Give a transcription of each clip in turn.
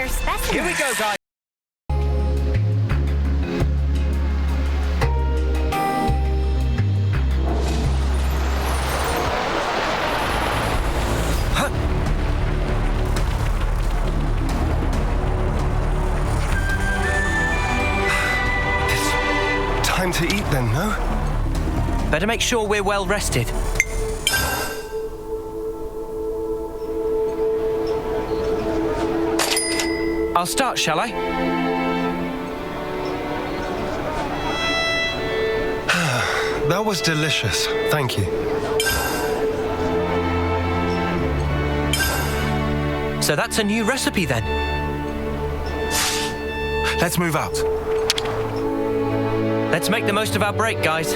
rare specimen. Here we go, guys. It's time to eat then, no? Better make sure we're well rested. I'll start, shall I? That was delicious. Thank you. So that's a new recipe then. Let's move out. Let's make the most of our break, guys.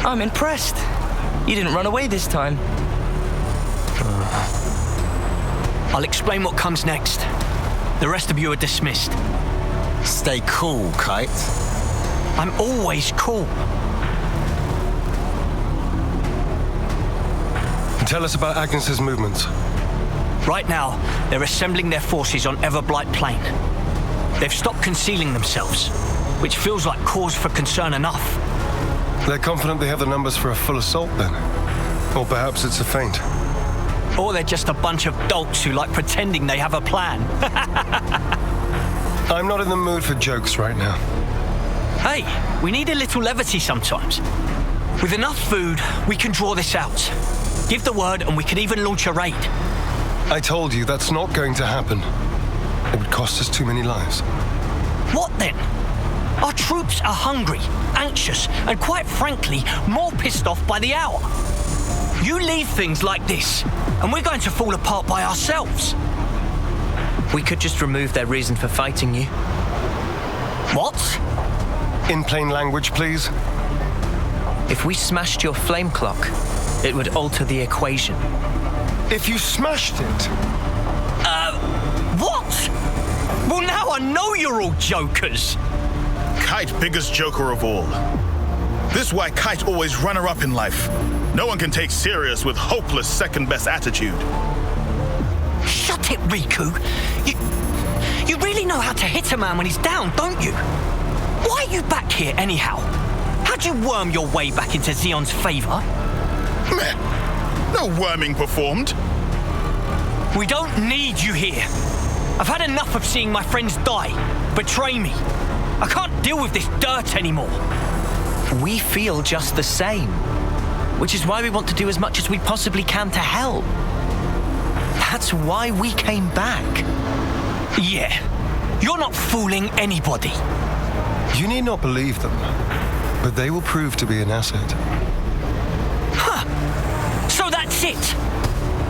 I'm impressed. You didn't run away this time. I'll explain what comes next. The rest of you are dismissed. Stay cool, Kite. I'm always cool. Tell us about Agnes's movements. Right now, they're assembling their forces on Everblight Plain. They've stopped concealing themselves, which feels like cause for concern enough. They're confident they have the numbers for a full assault then. Or perhaps it's a feint. Or they're just a bunch of dolts who like pretending they have a plan. I'm not in the mood for jokes right now. Hey, we need a little levity sometimes. With enough food, we can draw this out. Give the word and we could even launch a raid. I told you that's not going to happen. It would cost us too many lives. What then? Our troops are hungry, anxious, and quite frankly, more pissed off by the hour. You leave things like this, and we're going to fall apart by ourselves. We could just remove their reason for fighting you. What? In plain language, please. If we smashed your flame clock, it would alter the equation. If you smashed it. What? Well, now I know you're all jokers. Kite, biggest joker of all. This is why Kite always runner-up in life. No one can take serious with hopeless second-best attitude. Shut it, Riku. You really know how to hit a man when he's down, don't you? Why are you back here anyhow? How'd you worm your way back into Xeon's favor? Meh. No worming performed. We don't need you here. I've had enough of seeing my friends die, betray me. I can't deal with this dirt anymore. We feel just the same, which is why we want to do as much as we possibly can to help. That's why we came back. Yeah, you're not fooling anybody. You need not believe them, but they will prove to be an asset. Huh. So that's it.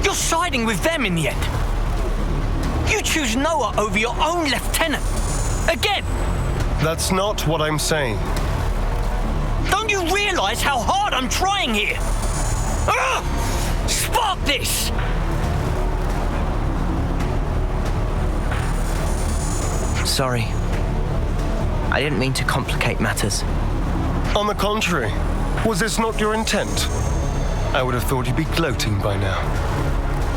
You're siding with them in the end. You choose Noah over your own lieutenant. Again. That's not what I'm saying. Don't you realize how hard I'm trying here? Spark this! Sorry. I didn't mean to complicate matters. On the contrary, was this not your intent? I would have thought you'd be gloating by now.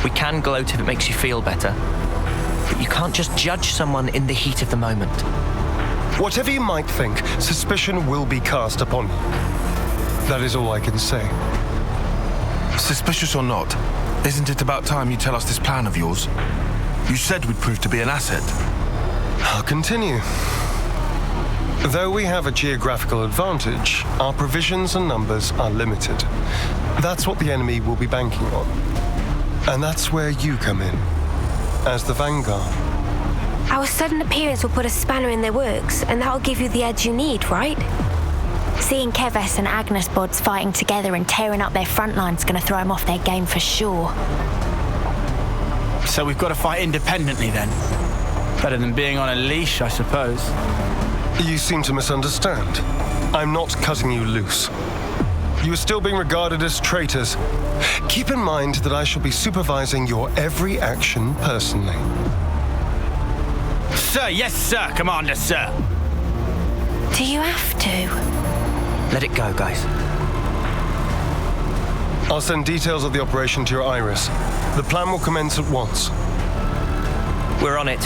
We can gloat if it makes you feel better. But you can't just judge someone in the heat of the moment. Whatever you might think, suspicion will be cast upon you. That is all I can say. Suspicious or not, isn't it about time you tell us this plan of yours? You said we'd prove to be an asset. I'll continue. Though we have a geographical advantage, our provisions and numbers are limited. That's what the enemy will be banking on. And that's where you come in, as the vanguard. Our sudden appearance will put a spanner in their works, and that'll give you the edge you need, right? Seeing Keves and Agnes bods fighting together and tearing up their front line's gonna throw them off their game for sure. So we've got to fight independently then? Better than being on a leash, I suppose. You seem to misunderstand. I'm not cutting you loose. you are still being regarded as traitors. Keep in mind that I shall be supervising your every action personally. Sir, yes, sir, Commander, sir. Do you have to? Let it go, guys. I'll send details of the operation to your iris. The plan will commence at once. We're on it.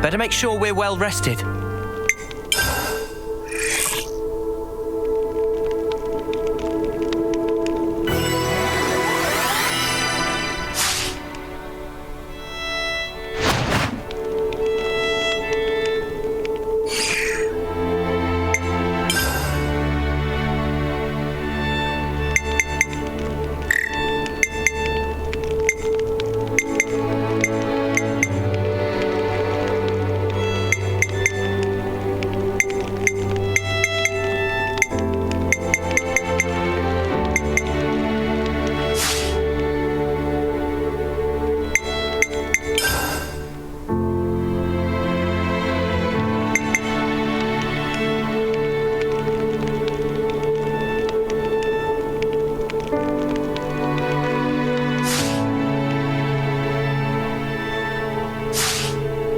Better make sure we're well rested.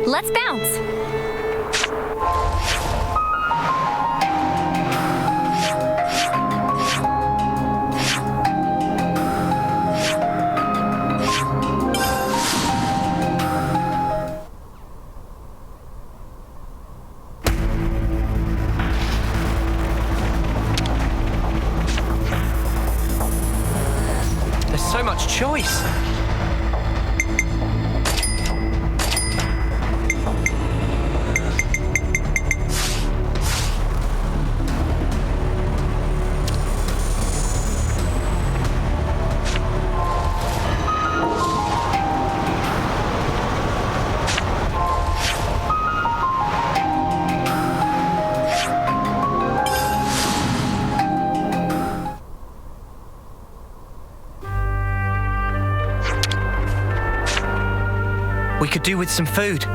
Let's bounce. There's so much choice. We could do with some food.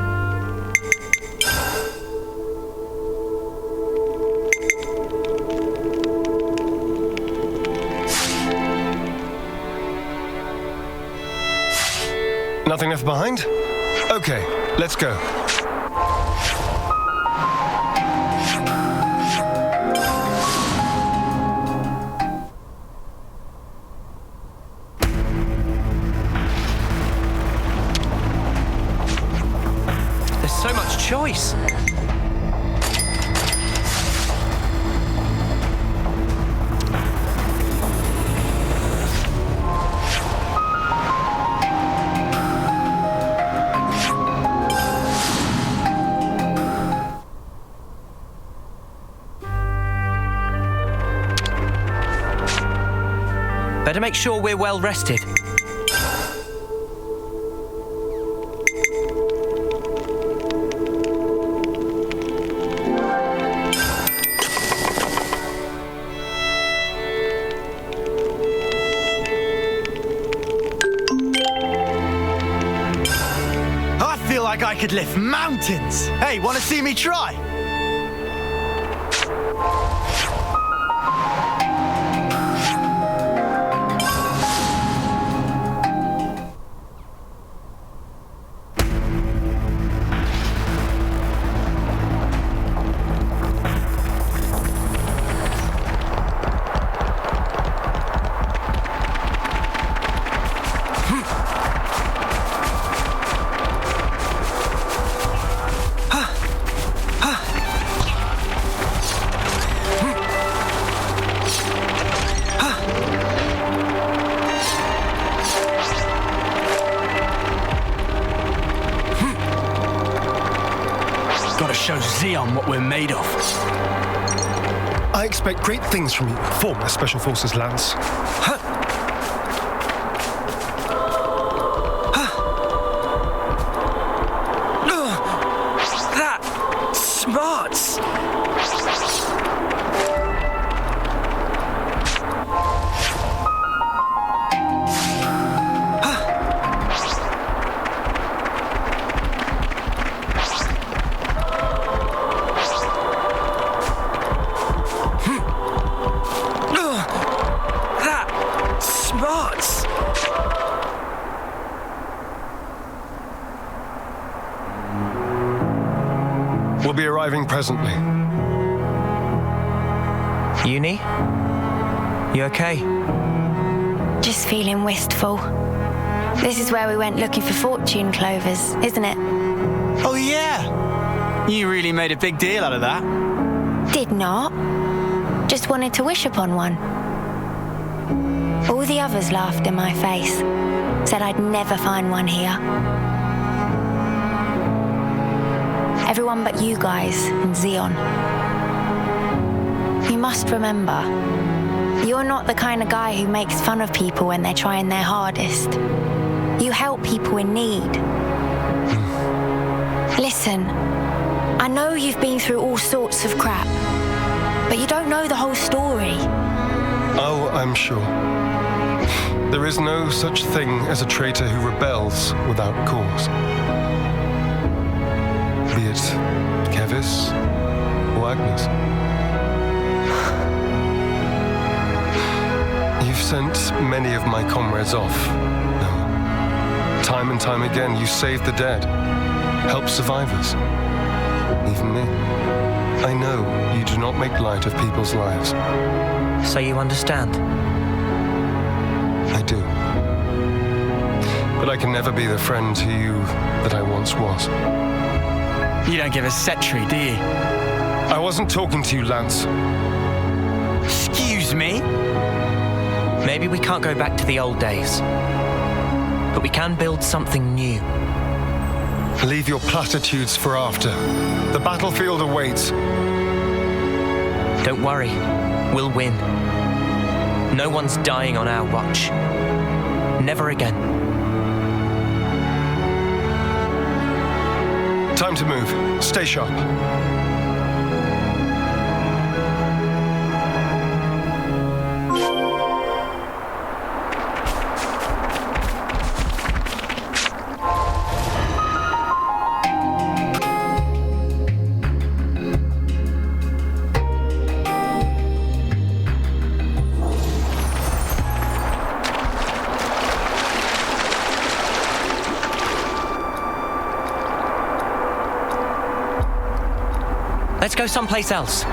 Nothing left behind? Okay, let's go. So much choice. Better make sure we're well rested. Like I could lift mountains. Hey, want to see me try? show Xeon what we're made of. I expect great things from you, former Special Forces Lance. That smarts. We'll be arriving presently. Uni? You okay? Just feeling wistful. This is where we went looking for fortune clovers, isn't it? Oh, yeah. You really made a big deal out of that. Did not. Just wanted to wish upon one. All the others laughed in my face. Said I'd never find one here. Everyone but you guys and Xeon. You must remember, you're not the kind of guy who makes fun of people when they're trying their hardest. You help people in need. Listen, I know you've been through all sorts of crap, but you don't know the whole story. Oh, I'm sure. There is no such thing as a traitor who rebels without cause. Be it Kevis or Agnes. You've sent many of my comrades off. No. Time and time again, you saved the dead, helped survivors. Even me. I know you do not make light of people's lives. So you understand? I do. But I can never be the friend to you that I once was. You don't give a setry, do you? I wasn't talking to you, Lance. Excuse me? Maybe we can't go back to the old days, but we can build something new. Leave your platitudes for after. The battlefield awaits. Don't worry, we'll win. No one's dying on our watch. Never again. Time to move. Stay sharp. Let's go someplace else.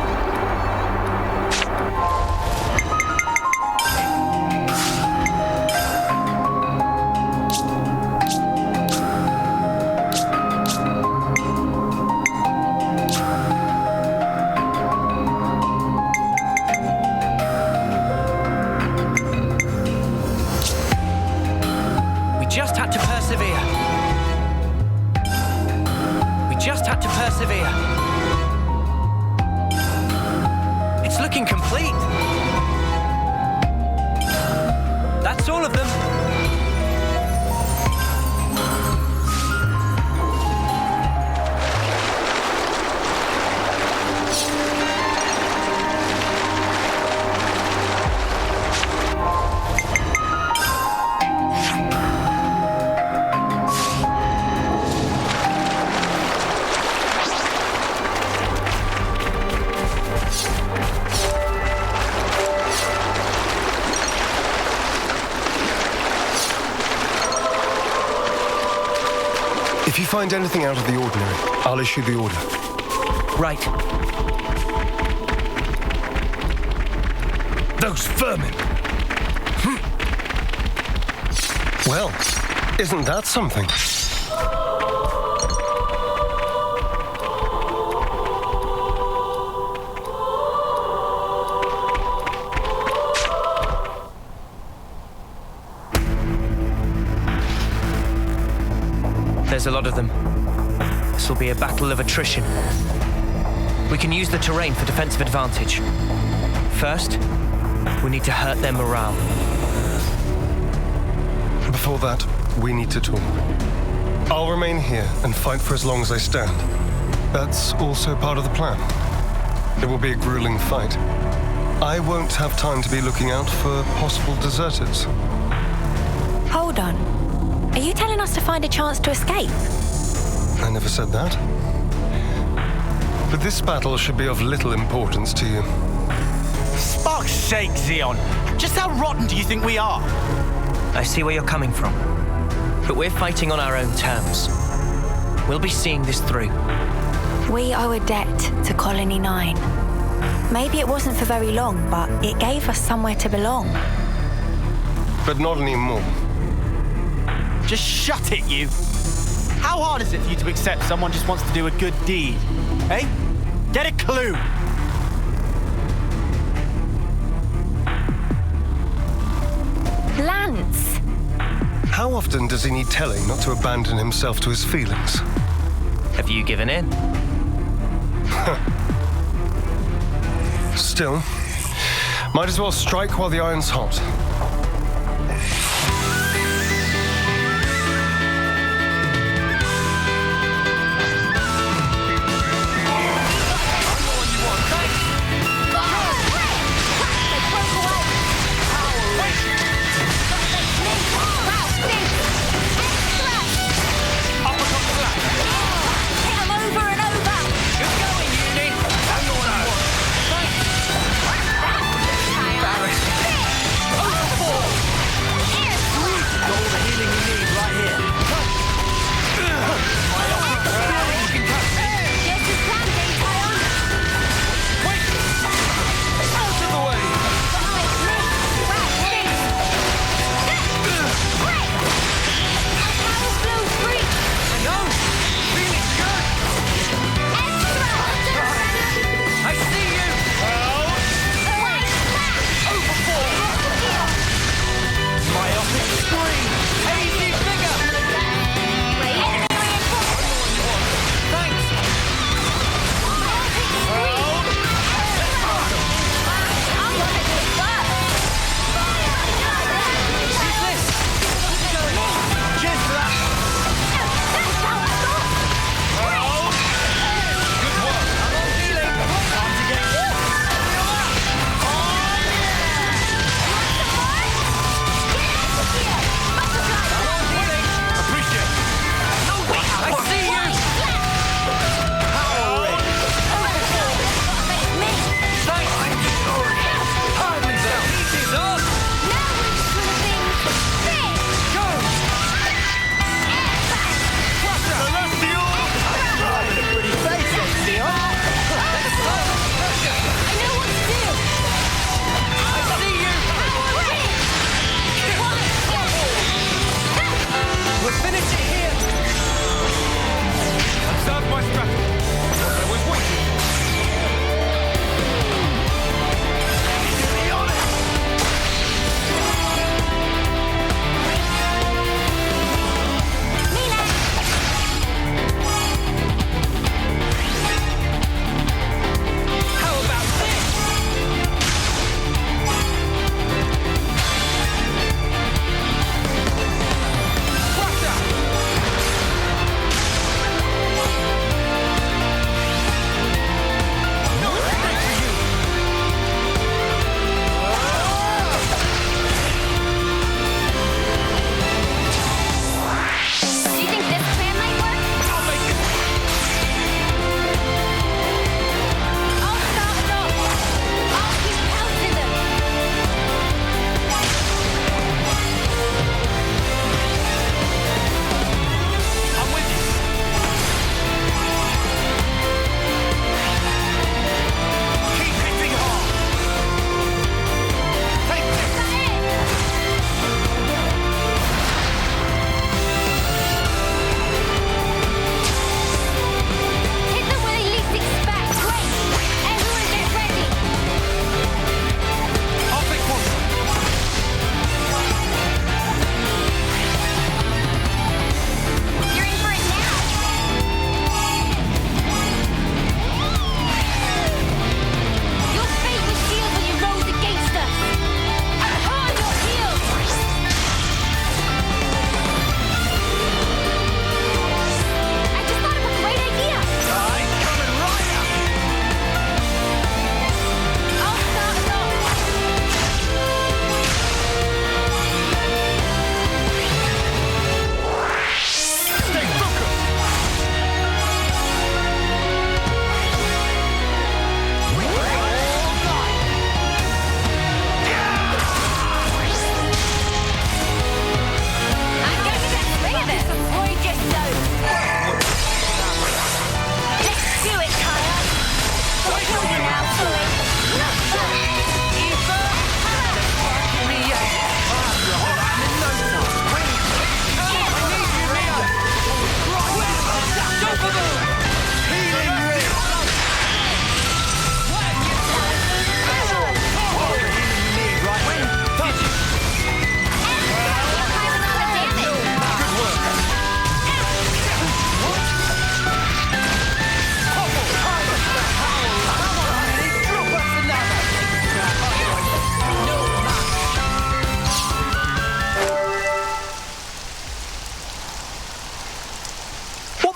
We just had to persevere. We just had to persevere. It's looking complete. That's all of them. If you find anything out of the ordinary, I'll issue the order. Right. Those vermin! Well, isn't that something? There's a lot of them. This will be a battle of attrition. We can use the terrain for defensive advantage. First, we need to hurt their morale. Before that, we need to talk. I'll remain here and fight for as long as I stand. That's also part of the plan. It will be a grueling fight. I won't have time to be looking out for possible deserters. Hold on. Are you telling us to find a chance to escape? I never said that. But this battle should be of little importance to you. Spark's sake, Xeon. Just how rotten do you think we are? I see where you're coming from. But we're fighting on our own terms. We'll be seeing this through. We owe a debt to Colony 9. Maybe it wasn't for very long, but it gave us somewhere to belong. But not anymore. Just shut it, you. How hard is it for you to accept someone just wants to do a good deed? Hey? Get a clue. Lance! How often does he need telling not to abandon himself to his feelings? Have you given in? Still, might as well strike while the iron's hot.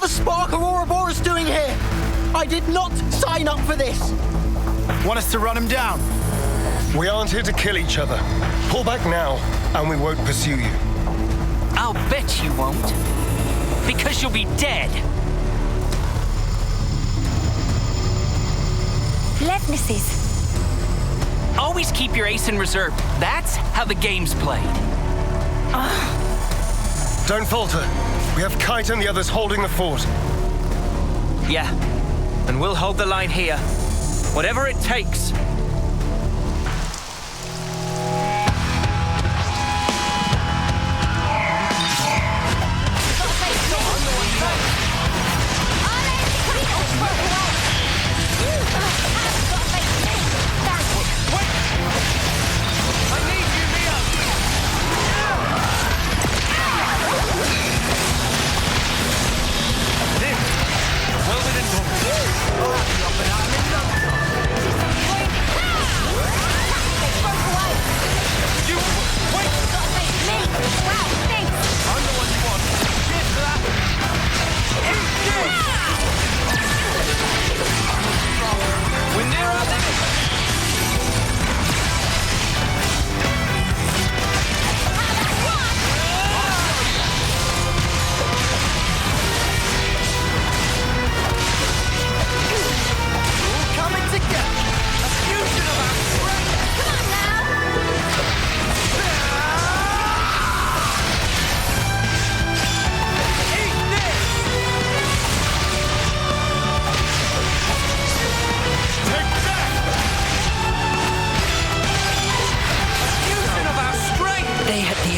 the Spark Ouroboros doing here? I did not sign up for this. Want us to run him down? We aren't here to kill each other. Pull back now, and we won't pursue you. I'll bet you won't. Because you'll be dead. Levnesses. Always keep your ace in reserve. That's how the game's played. Don't falter. We have Kite and the others holding the fort. Yeah, and we'll hold the line here. Whatever it takes.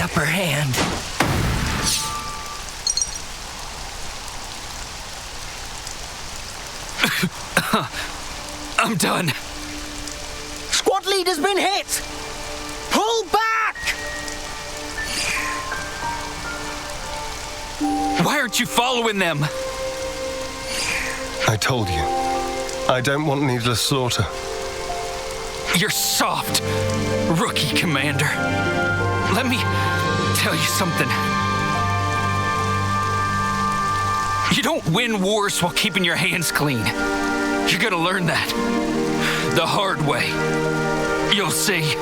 Upper hand. I'm done. Squad leader's been hit! Pull back! Why aren't you following them? I told you. I don't want needless slaughter. You're soft, rookie commander. Let me tell you something. You don't win wars while keeping your hands clean. You're gonna learn that the hard way. You'll see.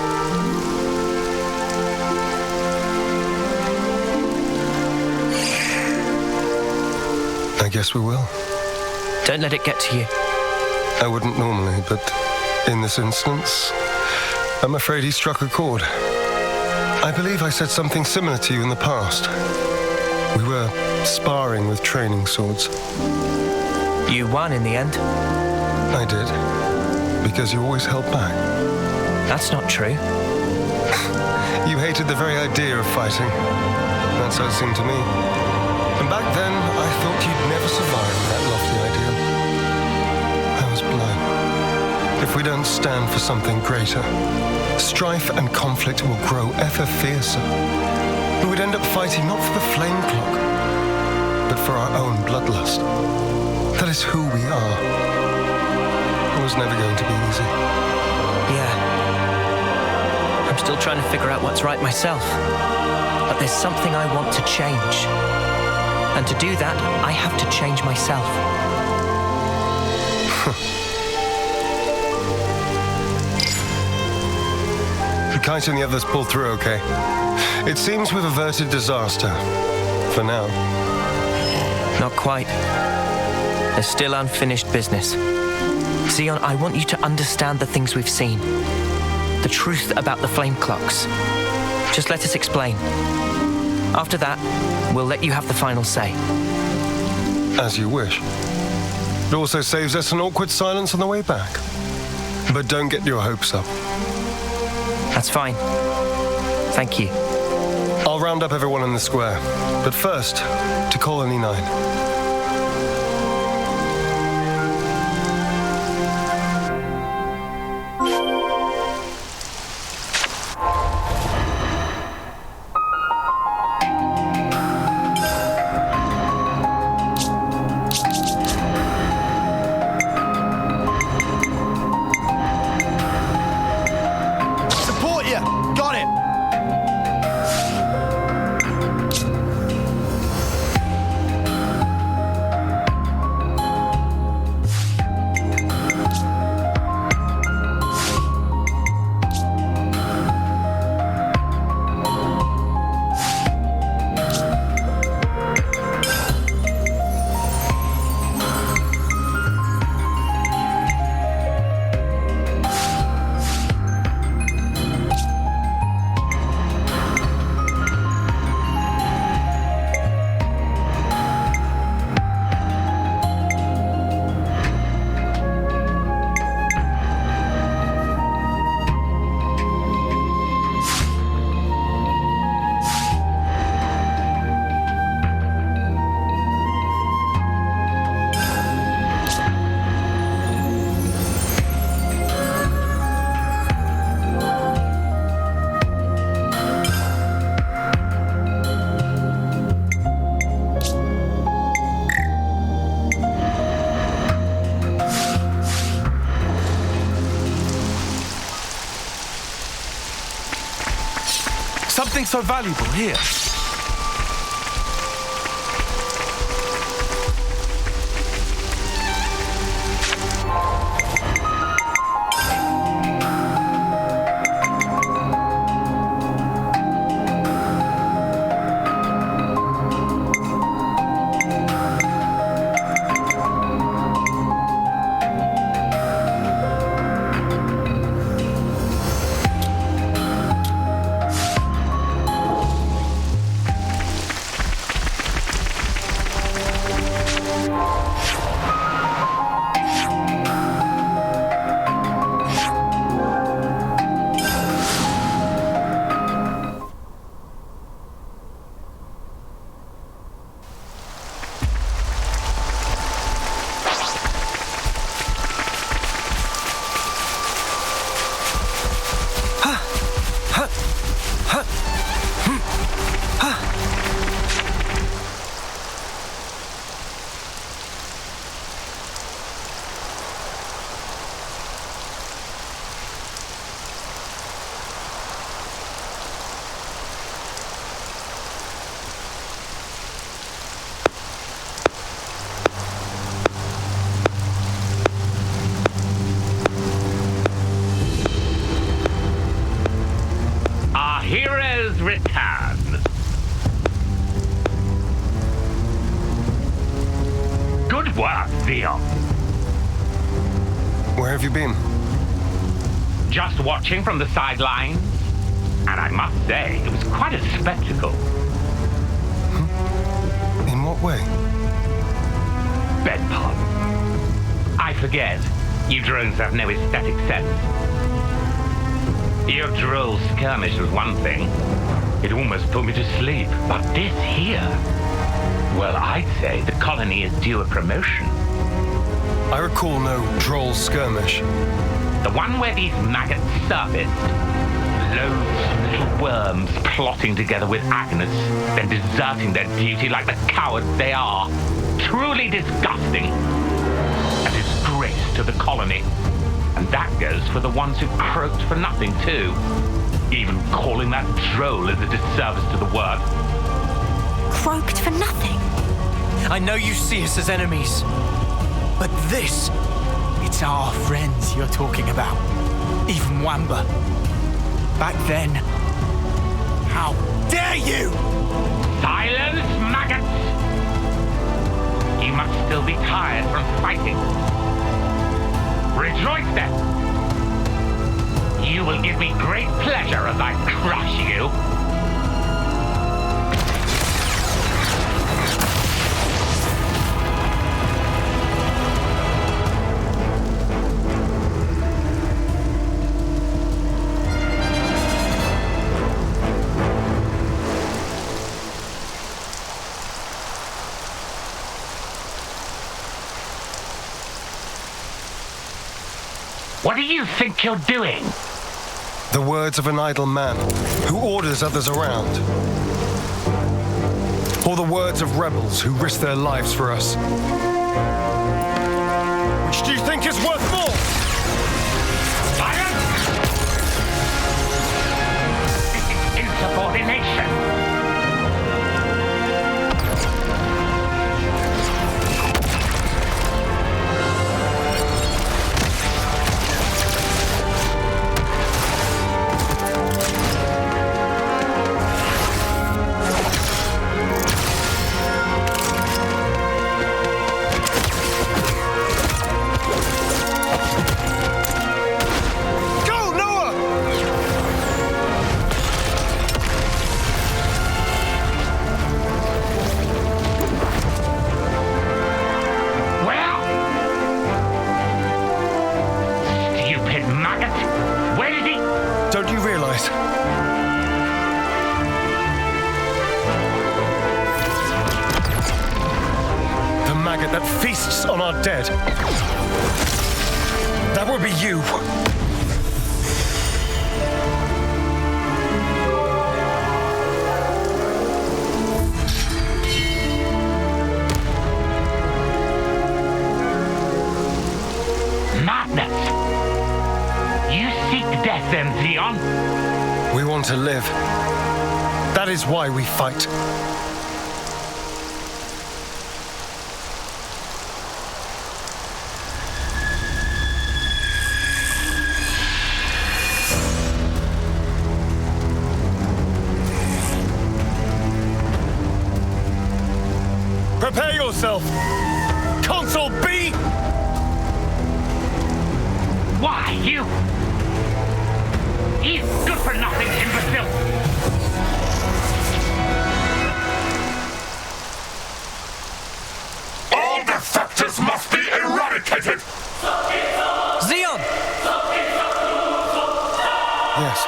I guess we will. Don't let it get to you. I wouldn't normally, but in this instance, I'm afraid he struck a chord. I believe I said something similar to you in the past. We were sparring with training swords. You won in the end. I did, because you always held back. That's not true. You hated the very idea of fighting. That's how it seemed to me. And back then, I thought you'd never survive that lofty ideal. I was blind. If we don't stand for something greater, strife and conflict will grow ever fiercer. We would end up fighting not for the flame clock, but for our own bloodlust. That is who we are. It was never going to be easy. Yeah. I'm still trying to figure out what's right myself. But there's something I want to change. And to do that, I have to change myself. Kite and the others pulled through okay. It seems we've averted disaster. For now. Not quite. There's still unfinished business. Xeon, I want you to understand the things we've seen. The truth about the flame clocks. Just let us explain. After that, we'll let you have the final say. As you wish. It also saves us an awkward silence on the way back. But don't get your hopes up. That's fine. Thank you. I'll round up everyone in the square. But first, to Colony 9. something so valuable here. Heroes return. Good work, Theo. Where have you been? Just watching from the sidelines. And I must say, it was quite a spectacle. In what way? Beg pardon. I forget. You drones have no aesthetic sense. Your droll skirmish was one thing. It almost put me to sleep. But this here... Well, I'd say the colony is due a promotion. I recall no droll skirmish. The one where these maggots surfaced. Loads of little worms plotting together with Agnes, then deserting their duty like the cowards they are. Truly disgusting. A disgrace to the colony. And that goes for the ones who croaked for nothing, too. Even calling that droll is a disservice to the word. Croaked for nothing? I know you see us as enemies, but this... It's our friends you're talking about. Even Wamba. Back then... How dare you! Silence, maggots! You must still be tired from fighting. Rejoice then! You will give me great pleasure as I crush you. What do you think you're doing? The words of an idle man who orders others around. Or the words of rebels who risk their lives for us. Which do you think is worth more? Silence! This is insubordination. That feasts on our dead. That will be you. Madness! You seek death then, Zeon? We want to live. That is why we fight. Prepare yourself! Console B! Why, you? He's good for nothing, imbecile! All defectors must be eradicated! Xeon! Yes.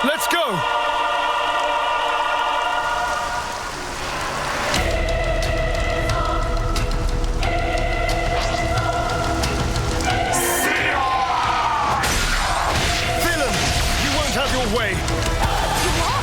Let's go! Way.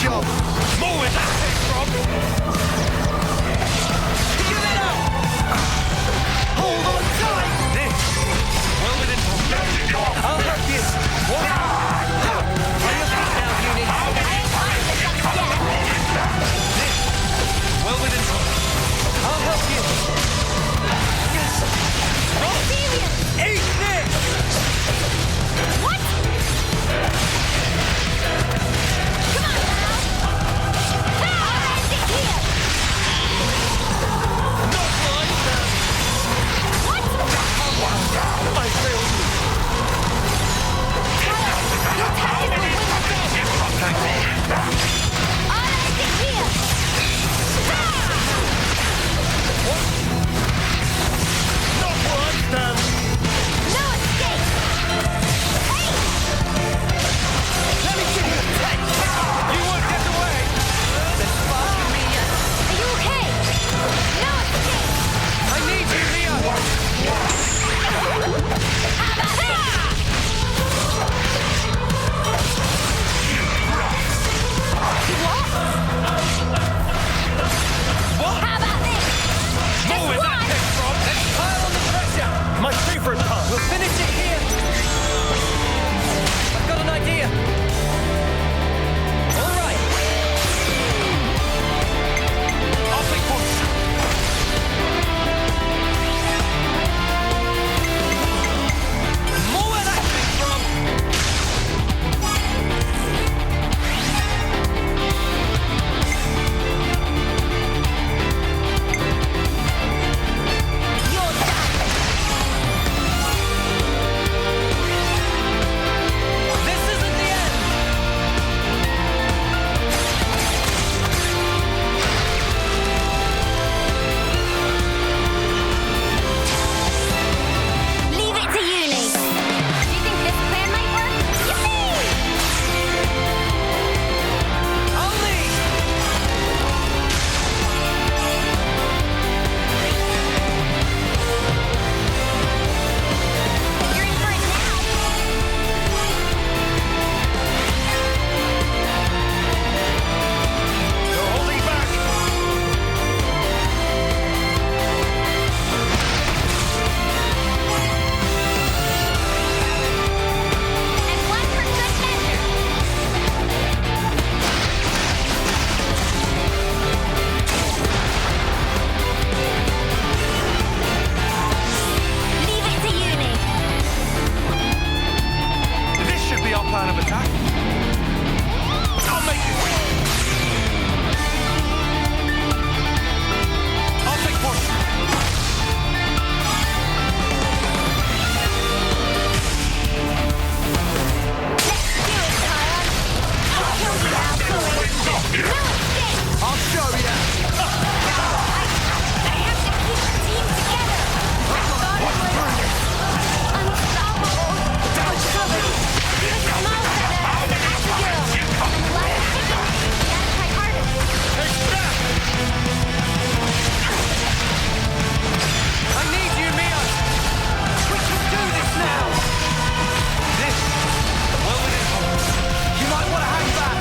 job. More where that came from! Give it up! Hold on tight! This! Well within... I'll help you. What? Lay your feet down, Uni. Well within... I'll help you. Yes. Eat this! What? Come on now! I'll end it here! Not like that. What? I failed you. Your tactics will win the day! I'll end it here! Not like that. No escape! Hey! Let me give you a taste. You won't get away. There's spark in me yet. Are you okay? No escape! I need you, Leo. What? How about this? More where that came from. Let's pile on the pressure. My favorite part. We'll finish it here. I've got an idea. All right. I'll take push. More where that came from. You're done! This isn't the end. Leave it to Uni! Do you think this plan might work? Yippee! I'll lead. You're in for it now! You're holding back. And one for good measure! Leave it to Uni! This should be our plan of attack. I'll make it. I'll take push. Let's do it, Tyrant! I'll kill you now, bully! No escape! I'll show you. I have to keep the team together! I thought it was unstoppable! Uncovered! The small feather, the girl! Life's ticking! Gotta try harder! I need you, Mia. We can do this now. This. Well within. You might want to hang back.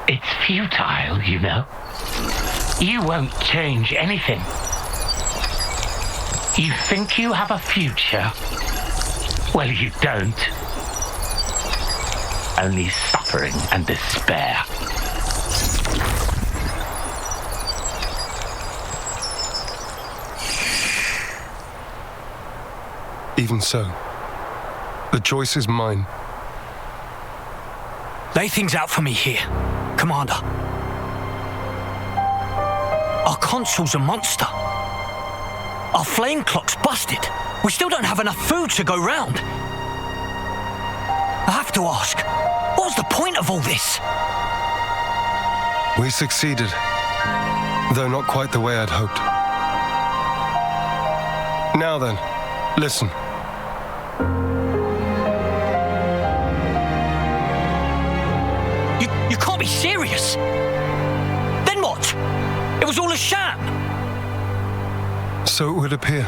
It's futile, you know. You won't change anything. You think you have a future? Well, you don't. Only suffering and despair. Even so, the choice is mine. Lay things out for me here, Commander. Our console's a monster. Our flame clock's busted. We still don't have enough food to go round. I have to ask, what was the point of all this? We succeeded, though not quite the way I'd hoped. Now then, listen. You can't be serious. Then what? It was all a sham. So it would appear.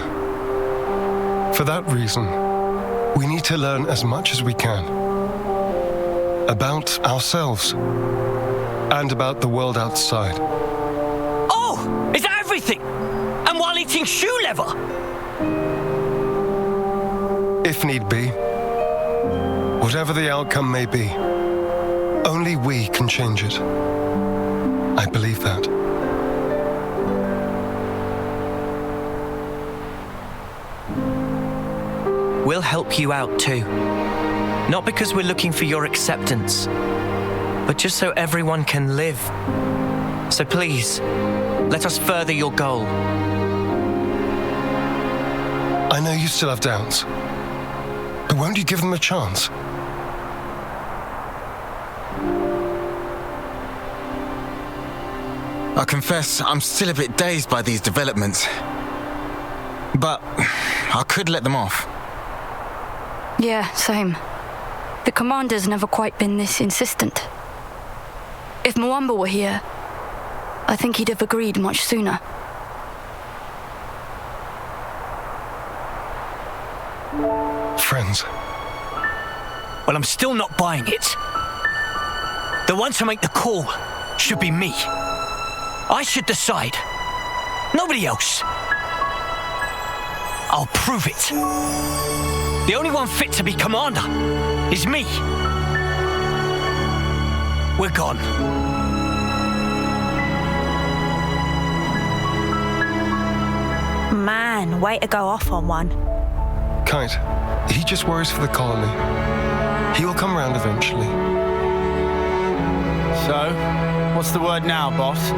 For that reason, we need to learn as much as we can. About ourselves. And about the world outside. Oh! Is that everything? And while eating shoe leather? If need be. Whatever the outcome may be, only we can change it. I believe that. We'll help you out too. Not because we're looking for your acceptance, but just so everyone can live. So please, let us further your goal. I know you still have doubts, but won't you give them a chance? I confess, I'm still a bit dazed by these developments. But I could let them off. Yeah, same. The commander's never quite been this insistent. If Mwamba were here, I think he'd have agreed much sooner. Friends. Well, I'm still not buying it. The one to make the call should be me. I should decide. Nobody else. I'll prove it. The only one fit to be commander is me. We're gone. Man, way to go off on one. Kite, he just worries for the colony. He will come round eventually. So, what's the word now, boss?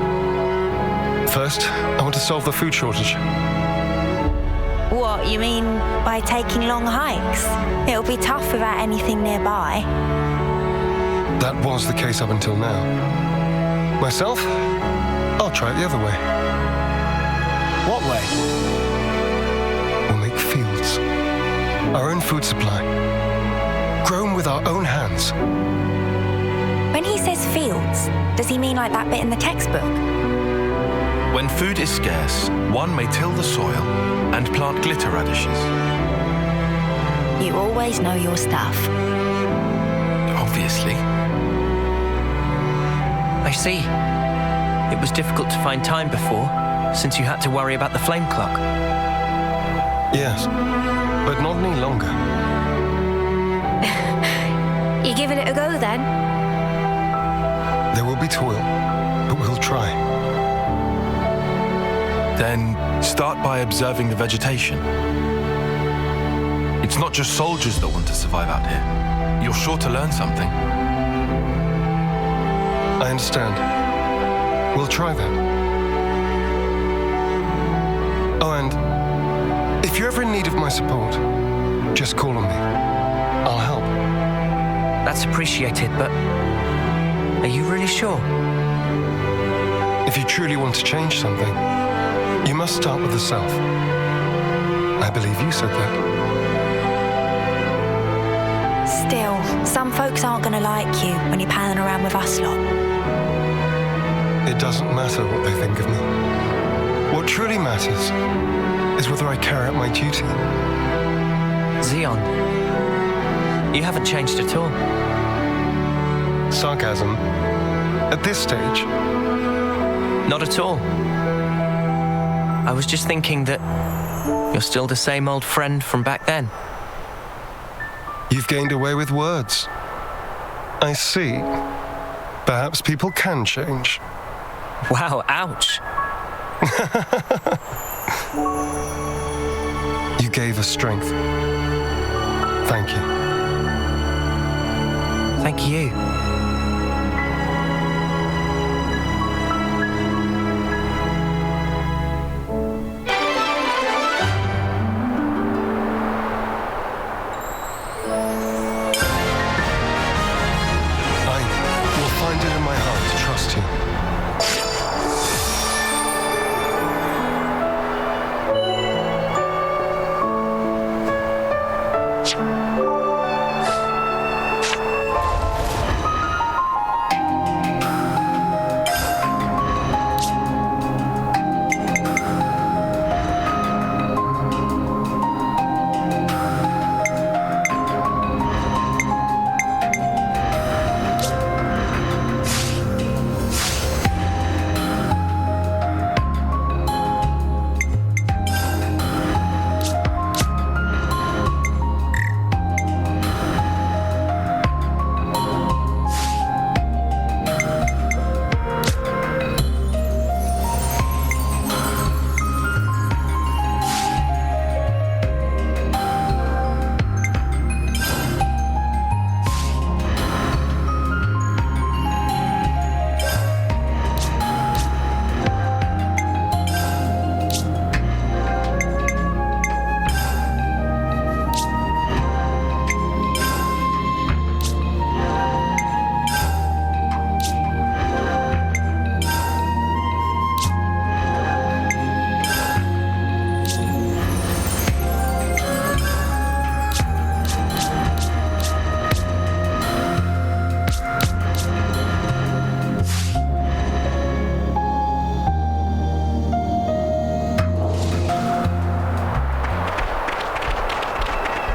First, I want to solve the food shortage. What, you mean by taking long hikes? It'll be tough without anything nearby. That was the case up until now. Myself, I'll try it the other way. What way? We'll make fields. Our own food supply. Grown with our own hands. When he says fields, does he mean like that bit in the textbook? When food is scarce, one may till the soil and plant glitter radishes. You always know your stuff. Obviously. I see. It was difficult to find time before, since you had to worry about the flame clock. Yes, but not any longer. You giving it a go then? There will be toil, but we'll try. Then start by observing the vegetation. It's not just soldiers that want to survive out here. You're sure to learn something. I understand. We'll try that. Oh, and if you're ever in need of my support, just call on me. I'll help. That's appreciated, but are you really sure? If you truly want to change something, you must start with the self. I believe you said that. Still, some folks aren't gonna like you when you're palling around with us lot. It doesn't matter what they think of me. What truly matters is whether I carry out my duty. Xeon, you haven't changed at all. Sarcasm. at this stage? Not at all. I was just thinking that you're still the same old friend from back then. You've gained away with words. I see. Perhaps people can change. Wow, ouch. You gave us strength. Thank you. Thank you. I will find it in my heart to trust you.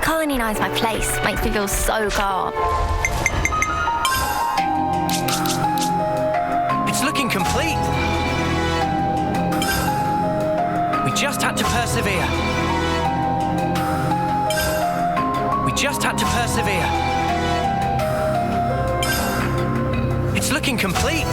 Colony knows my place. Makes me feel so calm. It's looking complete. We just had to persevere. We just had to persevere. It's looking complete.